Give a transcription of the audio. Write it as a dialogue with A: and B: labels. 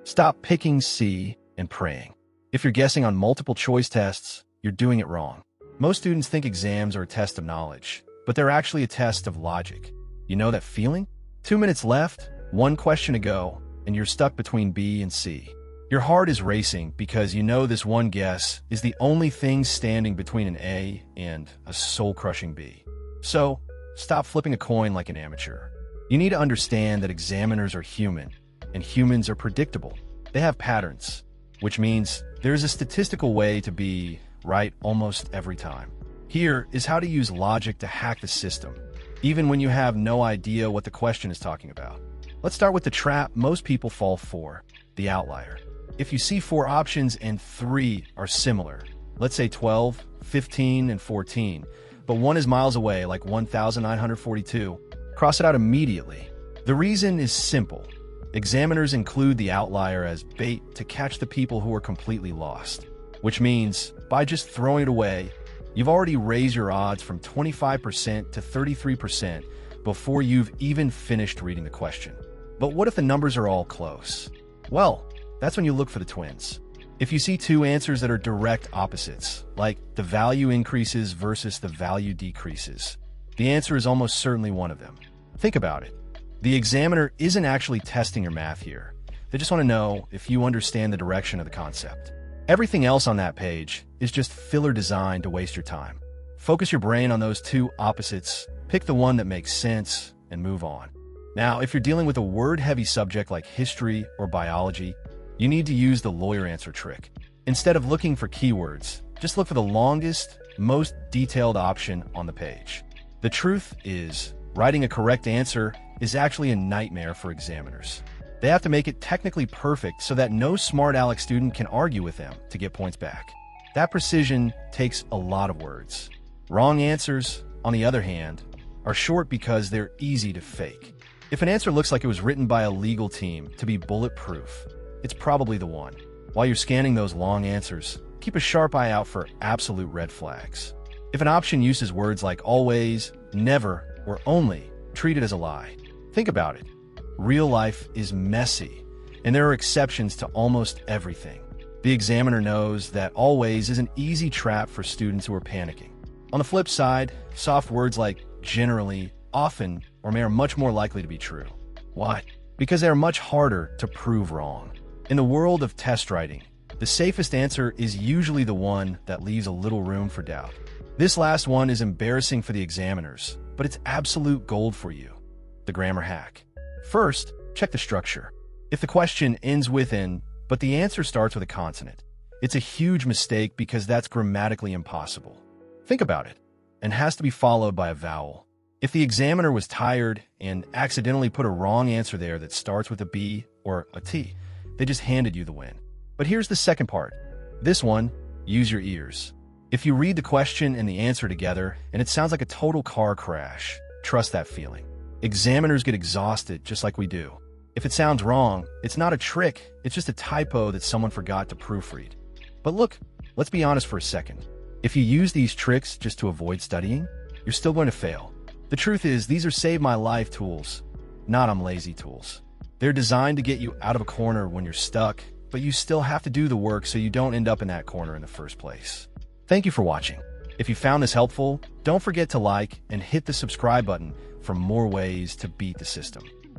A: Stop picking C and praying. If you're guessing on multiple choice tests, you're doing it wrong. Most students think exams are a test of knowledge, but they're actually a test of logic. You know that feeling? 2 minutes left, one question to go, and you're stuck between B and C. Your heart is racing because you know this one guess is the only thing standing between an A and a soul-crushing B. So, stop flipping a coin like an amateur. You need to understand that examiners are human, and humans are predictable. They have patterns, which means there's a statistical way to be right almost every time. Here is how to use logic to hack the system, even when you have no idea what the question is talking about. Let's start with the trap most people fall for, the outlier. If you see 4 options and 3 are similar, let's say 12, 15, and 14, but one is miles away, like 1,942, cross it out immediately. The reason is simple. Examiners include the outlier as bait to catch the people who are completely lost, which means by just throwing it away, you've already raised your odds from 25% to 33% before you've even finished reading the question. But what if the numbers are all close? Well, that's when you look for the twins. If you see 2 answers that are direct opposites, like the value increases versus the value decreases, the answer is almost certainly one of them. Think about it. The examiner isn't actually testing your math here. They just want to know if you understand the direction of the concept. Everything else on that page is just filler designed to waste your time. Focus your brain on those 2 opposites, pick the one that makes sense, and move on. Now, if you're dealing with a word-heavy subject like history or biology, you need to use the lawyer answer trick. Instead of looking for keywords, just look for the longest, most detailed option on the page. The truth is, writing a correct answer is actually a nightmare for examiners. They have to make it technically perfect so that no smart aleck student can argue with them to get points back. That precision takes a lot of words. Wrong answers, on the other hand, are short because they're easy to fake. If an answer looks like it was written by a legal team to be bulletproof, it's probably the one. While you're scanning those long answers, keep a sharp eye out for absolute red flags. If an option uses words like always, never, or only, treat it as a lie. Think about it. Real life is messy, and there are exceptions to almost everything. The examiner knows that always is an easy trap for students who are panicking. On the flip side, soft words like generally, often, or may are much more likely to be true. Why? Because they are much harder to prove wrong. In the world of test writing, the safest answer is usually the one that leaves a little room for doubt. This last one is embarrassing for the examiners, but it's absolute gold for you. The grammar hack. First, check the structure. If the question ends with "in," but the answer starts with a consonant, it's a huge mistake because that's grammatically impossible. Think about it, and has to be followed by a vowel. If the examiner was tired and accidentally put a wrong answer there that starts with a B or a T, they just handed you the win. But here's the second part. This one, use your ears. If you read the question and the answer together and it sounds like a total car crash, trust that feeling. Examiners get exhausted just like we do. If it sounds wrong, it's not a trick, it's just a typo that someone forgot to proofread. But look, let's be honest for a second. If you use these tricks just to avoid studying, you're still going to fail. The truth is, these are save my life tools, not I'm lazy tools. They're designed to get you out of a corner when you're stuck, but you still have to do the work so you don't end up in that corner in the first place. Thank you for watching. If you found this helpful, don't forget to like and hit the subscribe button for more ways to beat the system.